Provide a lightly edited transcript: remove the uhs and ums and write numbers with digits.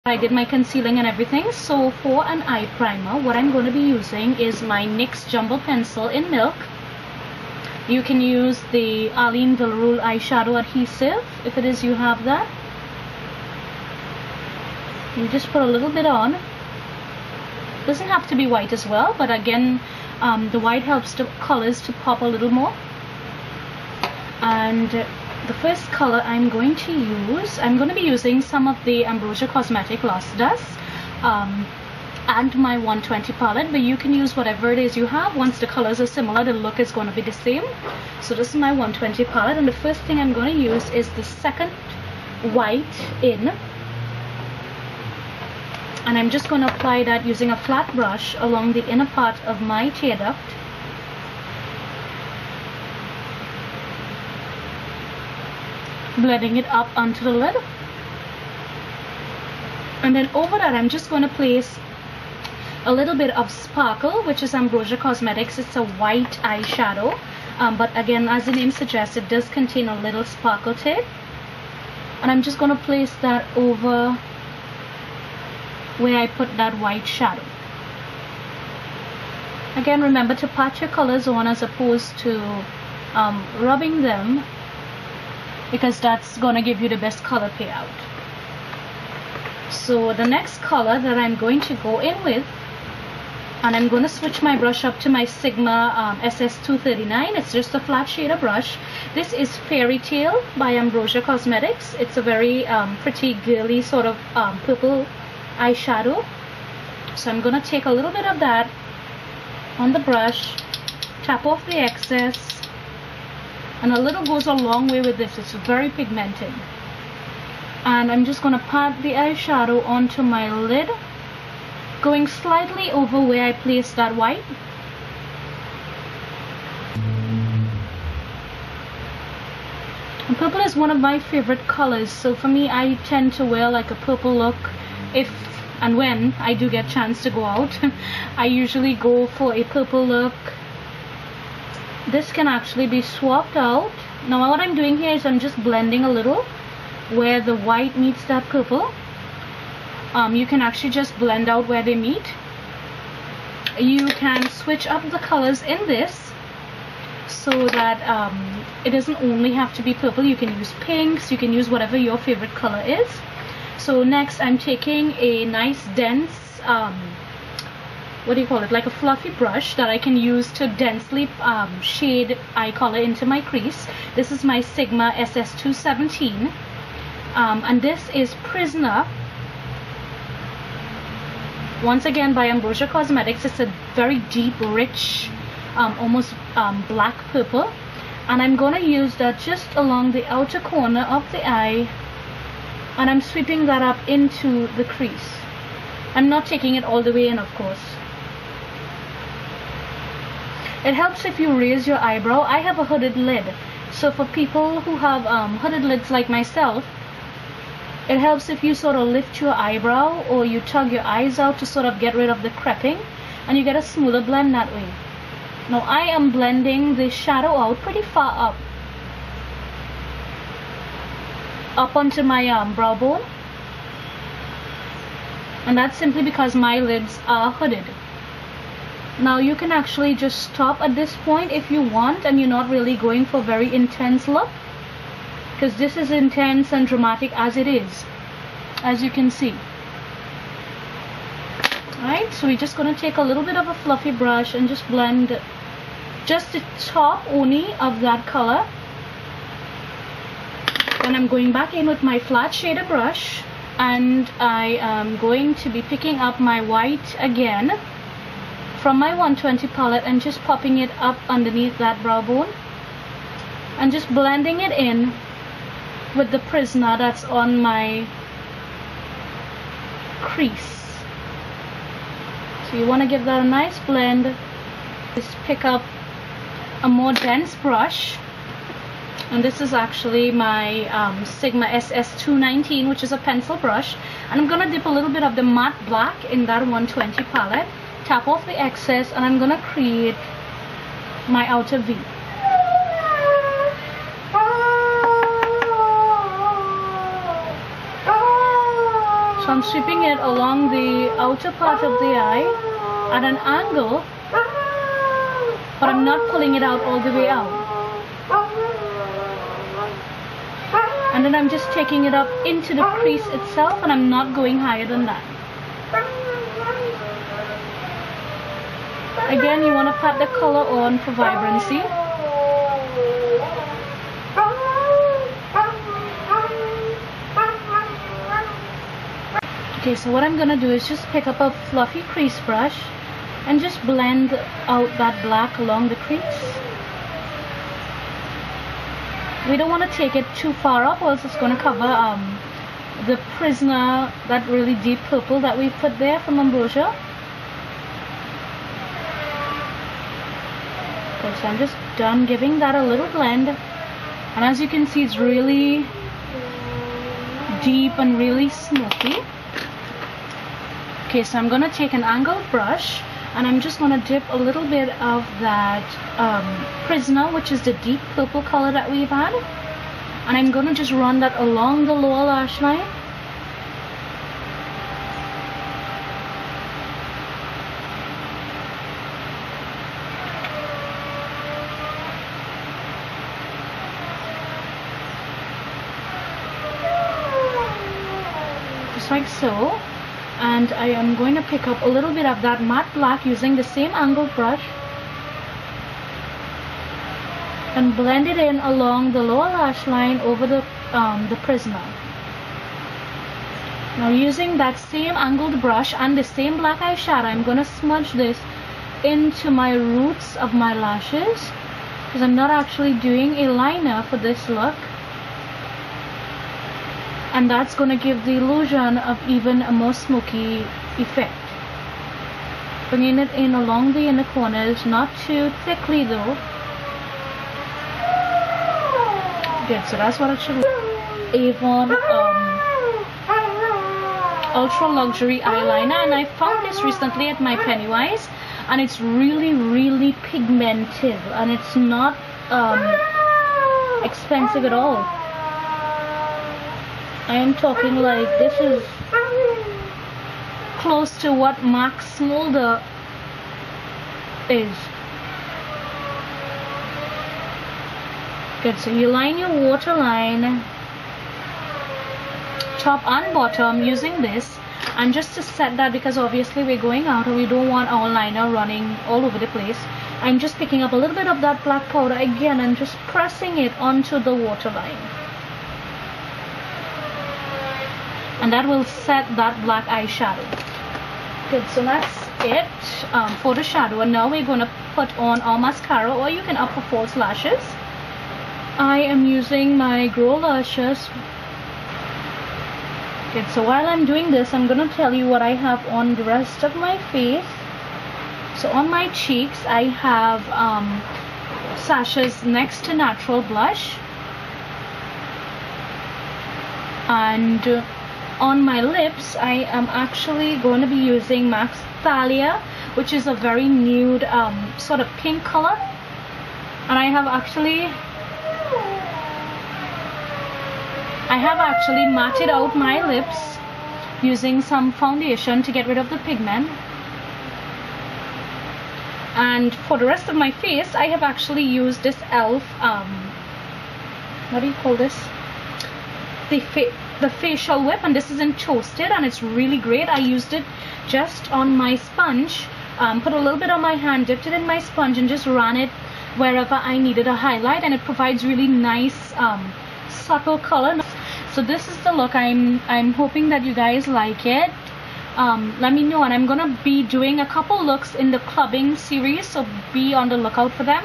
I did my concealing and everything. So for an eye primer, what I'm going to be using is my NYX Jumbo Pencil in Milk. You can use the Arlene Villarreal eyeshadow adhesive if it is you have that. You just put a little bit on. Doesn't have to be white as well, but again, the white helps the colors to pop a little more. And the first color I'm going to use, I'm going to be using some of the Ambrosia Cosmetic Lost Dust and my 120 palette, but you can use whatever it is you have. Once the colors are similar, the look is going to be the same. So this is my 120 palette, and the first thing I'm going to use is the second white in, and I'm just going to apply that using a flat brush along the inner part of my tear duct. Blending it up onto the lid, and then over that I'm just going to place a little bit of Sparkle, which is Ambrosia Cosmetics. It's a white eyeshadow, but again, as the name suggests, it does contain a little sparkle to it, and I'm just going to place that over where I put that white shadow. Again, remember to pat your colors on as opposed to rubbing them, because that's going to give you the best color payout. So the next color that I'm going to go in with, and I'm going to switch my brush up to my Sigma SS239. It's just a flat shader brush. This is Fairy Tale by Ambrosia Cosmetics. It's a very pretty girly sort of purple eyeshadow. So I'm going to take a little bit of that on the brush, tap off the excess, and a little goes a long way with this. It's very pigmented. And I'm just going to pat the eyeshadow onto my lid, going slightly over where I placed that white. And purple is one of my favorite colors, so for me, I tend to wear like a purple look if and when I do get a chance to go out. I usually go for a purple look. This can actually be swapped out. Now what I'm doing here is I'm just blending a little where the white meets that purple. You can actually just blend out where they meet. You can switch up the colors in this so that it doesn't only have to be purple. You can use pinks, you can use whatever your favorite color is. So next I'm taking a nice dense what do you call it, like a fluffy brush that I can use to densely shade eye color into my crease. This is my Sigma SS217, and this is Prisoner, once again by Ambrosia Cosmetics. It's a very deep, rich, almost black purple, and I'm going to use that just along the outer corner of the eye, and I'm sweeping that up into the crease. I'm not taking it all the way in, of course. It helps if you raise your eyebrow. I have a hooded lid, so for people who have hooded lids like myself, it helps if you sort of lift your eyebrow or you tug your eyes out to sort of get rid of the crepping, and you get a smoother blend that way. Now I am blending the shadow out pretty far up onto my brow bone, and that's simply because my lids are hooded. Now you can actually just stop at this point if you want and you're not really going for a very intense look, because this is intense and dramatic as it is, as you can see. Alright, so we're just going to take a little bit of a fluffy brush and just blend just the top only of that color. Then I'm going back in with my flat shader brush, and I am going to be picking up my white again from my 120 palette and just popping it up underneath that brow bone and just blending it in with the Prisoner that's on my crease. So you want to give that a nice blend. Just pick up a more dense brush, and this is actually my Sigma SS219, which is a pencil brush, and I'm going to dip a little bit of the matte black in that 120 palette, tap off the excess, and I'm going to create my outer V. So I'm sweeping it along the outer part of the eye at an angle, but I'm not pulling it out all the way out. And then I'm just taking it up into the crease itself, and I'm not going higher than that. Again, you want to pat the color on for vibrancy. Okay, so what I'm going to do is just pick up a fluffy crease brush and just blend out that black along the crease. We don't want to take it too far up, or else it's going to cover the Prisoner, that really deep purple that we put there from Ambrosia. Okay, so I'm just done giving that a little blend, and as you can see, it's really deep and really smoky. Okay, so I'm going to take an angled brush, and I'm just going to dip a little bit of that Prisoner, which is the deep purple color that we've had, and I'm going to just run that along the lower lash line. Just like so. And I am going to pick up a little bit of that matte black using the same angled brush and blend it in along the lower lash line over the Prisoner. Now, using that same angled brush and the same black eyeshadow, I'm going to smudge this into my roots of my lashes, because I'm not actually doing a liner for this look. And that's going to give the illusion of even a more smoky effect. Bringing it in along the inner corners, not too thickly though. Good, so that's what it should look. Avon Ultra Luxury Eyeliner, and I found this recently at my Pennywise, and it's really, really pigmented, and it's not expensive at all. I am talking like this is close to what Max Smolder is. Good, so you line your waterline top and bottom using this, and just to set that, because obviously we're going out and we don't want our liner running all over the place, I'm just picking up a little bit of that black powder again and just pressing it onto the waterline. And that will set that black eyeshadow. Good, so that's it for the shadow. And now we're going to put on our mascara, or you can opt for false lashes. I am using my Grow Lashes. Good, so while I'm doing this, I'm going to tell you what I have on the rest of my face. So on my cheeks, I have Sasha's Next to Natural Blush. And on my lips, I am actually going to be using Max Thalia, which is a very nude sort of pink color. And I have actually matted out my lips using some foundation to get rid of the pigment. And for the rest of my face, I have actually used this e.l.f. What do you call this? The facial whip, and this is in Toasted, and it's really great. I used it just on my sponge, put a little bit on my hand, dipped it in my sponge, and just ran it wherever I needed a highlight, and it provides really nice subtle color. So this is the look. I'm hoping that you guys like it. Let me know, and I'm gonna be doing a couple looks in the clubbing series, so be on the lookout for them.